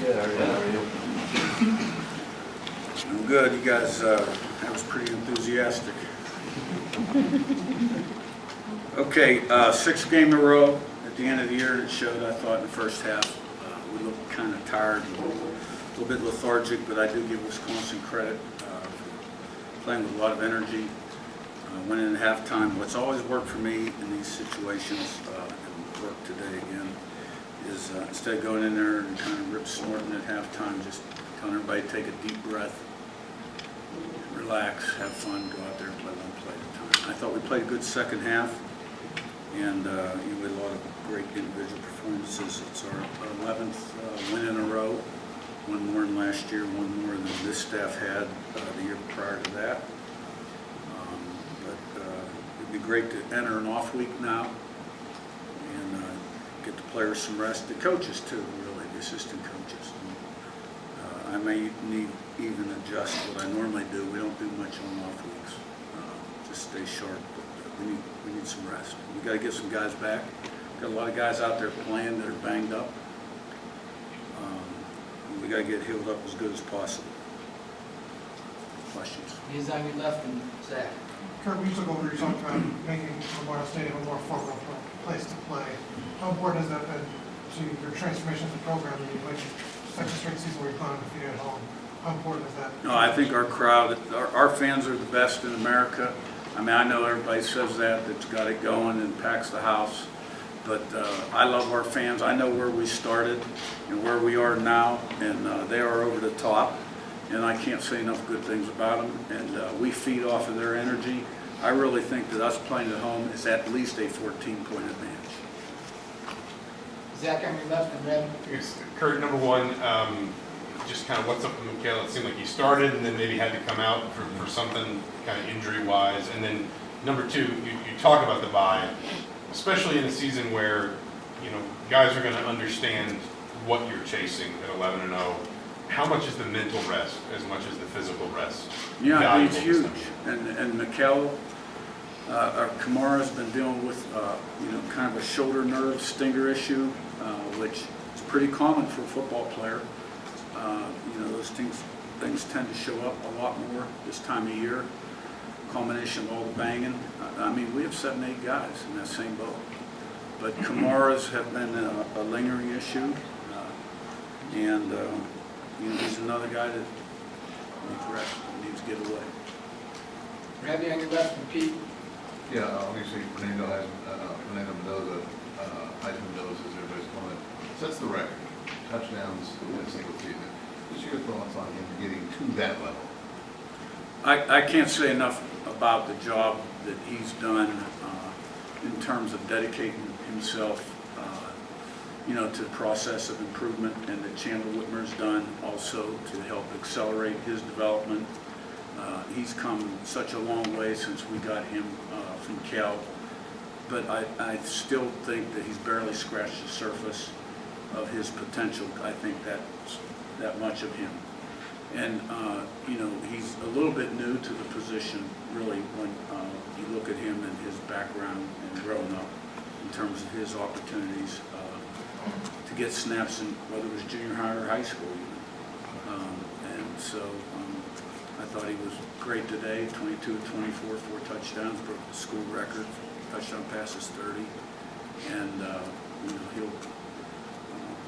Good, how are you? I'm good. You guys, that was pretty enthusiastic. Okay, sixth game in a row at the end of the year. It showed, I thought, in the first half. We looked kind of tired, and a little bit lethargic, but I do give Wisconsin credit for playing with a lot of energy. Winning at halftime. What's always worked for me in these situations, and worked today again, is instead of going in there and kind of rip snorting at halftime, just telling everybody to take a deep breath, relax, have fun, go out there and play one play at a time. I thought we played a good second half, and we had a lot of great individual performances. It's our 11th win in a row, one more than last year, one more than this staff had the year prior to that. It'd be great to enter an off week now and get the players some rest. The coaches too, really, the assistant coaches. I may need even adjust what I normally do. We don't do much on off weeks. Just stay sharp, but we need some rest. We got to get some guys back. Got a lot of guys out there playing that are banged up. We got to get healed up as good as possible. Questions? He's on your left and Zach. Curt, we took over, you talked about making Memorial Stadium a more formal place to play. How important has that been to your transformation of the program? You played such a straight season where you played undefeated at home. How important is that? No, I think our crowd, our fans are the best in America. I mean, I know everybody says that's got it going and packs the house, but I love our fans. I know where we started and where we are now, and they are over the top. And I can't say enough good things about them, and we feed off of their energy. I really think that us playing at home is at least a 14-point advantage. Zach on your left and Red. I guess, Curt, number one, just kind of what's up with Mikhail? It seemed like he started and then maybe had to come out for something kind of injury-wise. And then number two, you talk about the bye, especially in a season where, you know, guys are going to understand what you're chasing at 11-0. How much is the mental rest as much as the physical rest? Yeah, it's huge. And Mikhail, Kamara's been dealing with, kind of a shoulder nerve stinger issue, which is pretty common for a football player. Those things tend to show up a lot more this time of year. Combination of all the banging. I mean, we have 7, 8 guys in that same boat. But Kamara's have been a lingering issue, he's another guy that needs rest, needs to get away. Rabbi on your left and Pete. Yeah, obviously Fernando Mendoza, Heisman knows, as everybody's calling it, sets the record. Touchdowns in a single season. What's your thoughts on him getting to that level? I can't say enough about the job that he's done in terms of dedicating himself to the process of improvement, and that Chandler Whitmer's done also to help accelerate his development. He's come such a long way since we got him from Cal, but I still think that he's barely scratched the surface of his potential. I think that's that much of him. And, he's a little bit new to the position, really, when you look at him and his background and growing up in terms of his opportunities to get snaps in whether it was junior high or high school even. I thought he was great today, 22 of 24, 4 touchdowns, broke the school record, touchdown passes 30. And, he'll,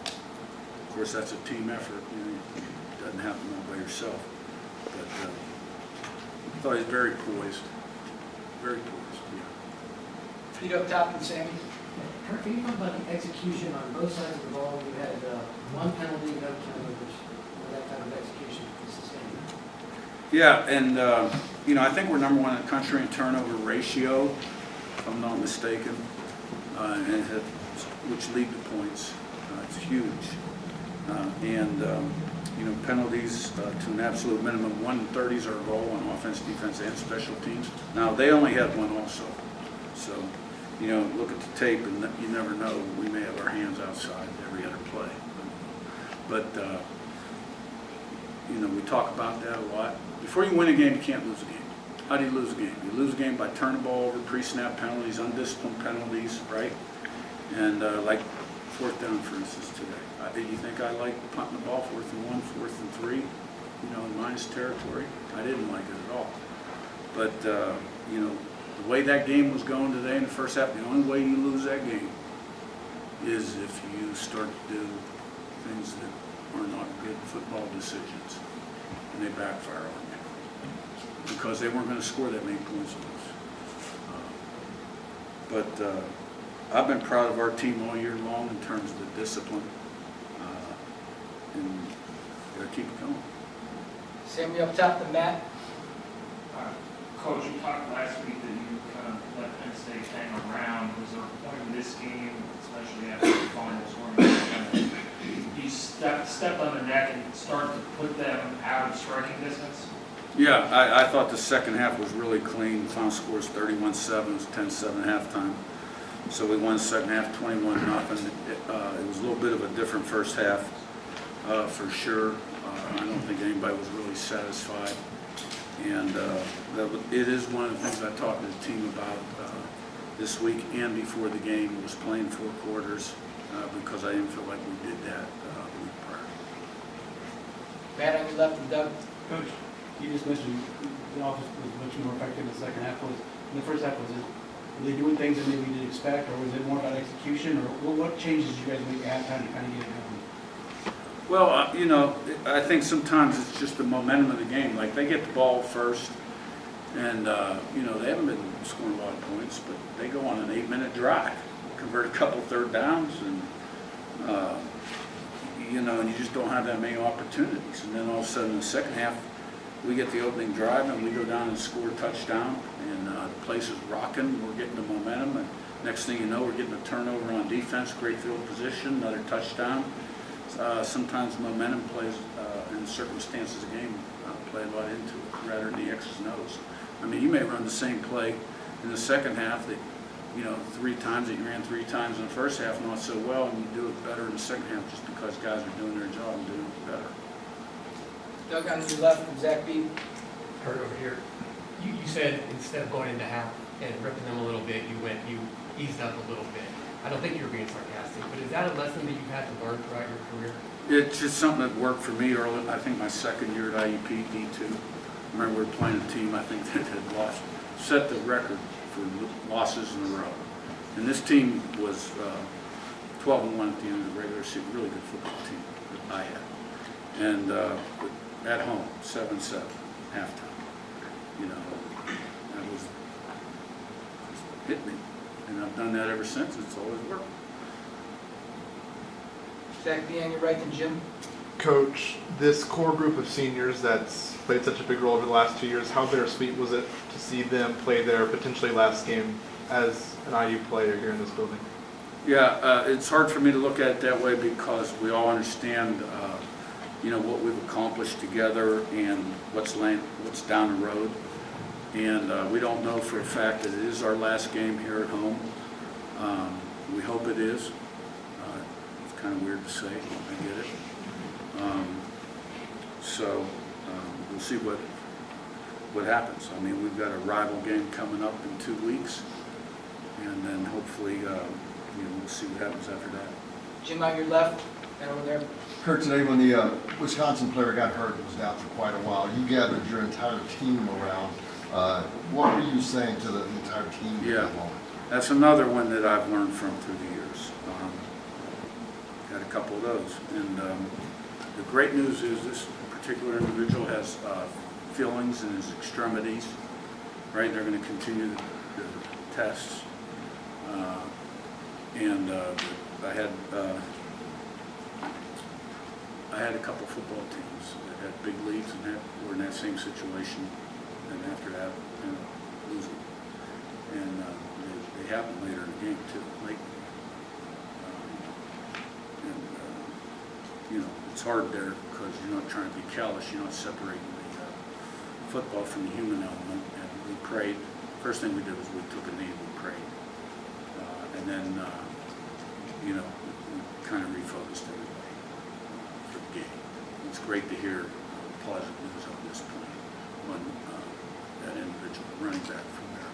of course, that's a team effort. It doesn't happen all by yourself. But I thought he was very poised, yeah. Pete up top and Sammy. Curt, can you talk about the execution on both sides of the ball? You had one penalty, no turnovers, that kind of execution sustained. Yeah, and I think we're number 1 in the country in turnover ratio, if I'm not mistaken, which lead to points. It's huge. Penalties to an absolute minimum. 130 is our goal on offense, defense, and special teams. Now, they only had one also. So, look at the tape, and you never know. We may have our hands outside every other play. But we talk about that a lot. Before you win a game, you can't lose a game. How do you lose a game? You lose a game by turning the ball over, pre-snap penalties, undisciplined penalties, right? And like fourth down, for instance, today. Do you think I like punting the ball 4th and 1, 4th and 3, in minus territory? I didn't like it at all. But, the way that game was going today in the first half, the only way you lose that game is if you start to do things that are not good football decisions, and they backfire on you. Because they weren't going to score that many points on us. But I've been proud of our team all year long in terms of the discipline, and got to keep it going. Sammy up top to Matt. Coach, you talked last week that you kind of let Penn State hang around. Was there a point in this game, especially after the finals, where you stepped on the neck and started to put them out of striking distance? Yeah, I thought the second half was really clean. Final score is 31-7. It was 10-7 halftime. So we won the second half 21-0. It was a little bit of a different first half, for sure. I don't think anybody was really satisfied. And it is one of the things I talked to the team about this week and before the game, was playing 4 quarters because I didn't feel like we did that the week prior. Matt on your left and Doug. Coach, you just mentioned the offense was much more effective in the second half. In the first half, were they doing things that maybe you didn't expect, or was it more about execution, or what changes did you guys make at halftime to kind of get it going? Well, I think sometimes it's just the momentum of the game. Like, they get the ball first, and, they haven't been scoring a lot of points, but they go on an 8-minute drive, convert a couple third downs, and, and you just don't have that many opportunities. And then all of a sudden in the second half, we get the opening drive, and we go down and score a touchdown, and the place is rocking. We're getting the momentum, and next thing you know, we're getting a turnover on defense, great field position, another touchdown. Sometimes momentum plays, in circumstances of the game, play a lot into it, rather than the X's and O's. I mean, you may run the same play in the second half that, 3 times that you ran 3 times in the first half, not so well, and you do it better in the second half just because guys are doing their job and doing it better. Doug on your left and Zach B. Curt over here. You said instead of going into half and ripping them a little bit, you eased up a little bit. I don't think you were being sarcastic, but is that a lesson that you've had to learn throughout your career? It's just something that worked for me early. I think my second year at IUP D2. I remember we were playing a team, I think, that had set the record for losses in a row. And this team was 12-1 at the end of the regular season, really good football team that I had. And at home, 7-7, halftime. That was just hit me. And I've done that ever since. It's always worked. Zach B on your right and Jim. Coach, this core group of seniors that's played such a big role over the last 2 years, how bittersweet was it to see them play their potentially last game as an IU player here in this building? Yeah, it's hard for me to look at it that way because we all understand, what we've accomplished together and what's down the road. And we don't know for a fact that it is our last game here at home. We hope it is. It's kind of weird to say, I get it. We'll see what happens. I mean, we've got a rival game coming up in 2 weeks, and then hopefully, we'll see what happens after that. Jim on your left and over there. Curt, today when the Wisconsin player got hurt and was down for quite a while, you gathered your entire team around. What were you saying to the entire team at that moment? That's another one that I've learned from through the years. Got a couple of those. And the great news is this particular individual has feelings in his extremities, right? They're going to continue the tests. I had a couple football teams that had big leads and were in that same situation, and after that, losing. And they happened later in the game too, late. It's hard there because you're not trying to be callous, you're not separating the football from the human element. And we prayed. First thing we did was we took a knee and we prayed. And then, we kind of refocused everybody for the game. It's great to hear positive news on this point when that individual running back from there.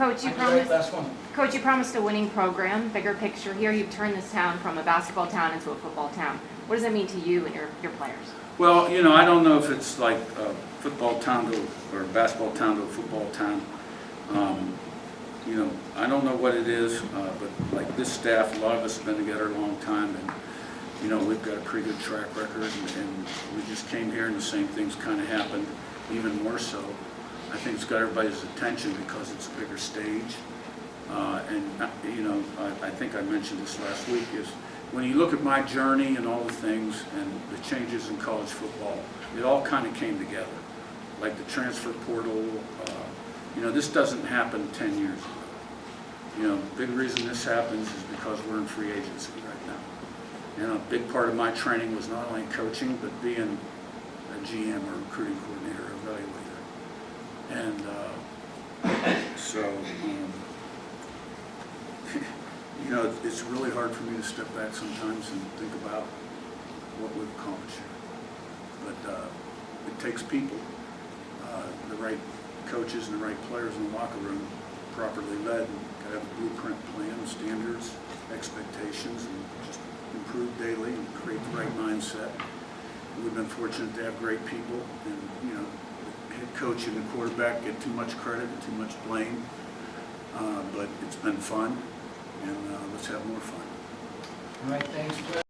Coach, you On your right, promised, last one. Coach, you promised a winning program, bigger picture here. You've turned this town from a basketball town into a football town. What does that mean to you and your players? Well, you know, I don't know if it's like a football town to, or a basketball town to a football town. You know, I don't know what it is, but like this staff, a lot of us have been together a long time, and, you know, we've got a pretty good track record, and we just came here and the same things kind of happened, even more so. I think it's got everybody's attention because it's a bigger stage. You know, I think I mentioned this last week, is when you look at my journey and all the things and the changes in college football, it all kind of came together. Like the transfer portal, you know, this doesn't happen 10 years ago. You know, big reason this happens is because we're in free agency right now. And a big part of my training was not only coaching, but being a GM or recruiting coordinator, evaluator. And you know, it's really hard for me to step back sometimes and think about what we've accomplished here. But it takes people, the right coaches and the right players in the locker room, properly led. Got to have a blueprint plan, standards, expectations, and just improve daily and create the right mindset. We've been fortunate to have great people, and you know, the head coach and the quarterback get too much credit and too much blame. But it's been fun, and let's have more fun. All right, thanks, Cliff.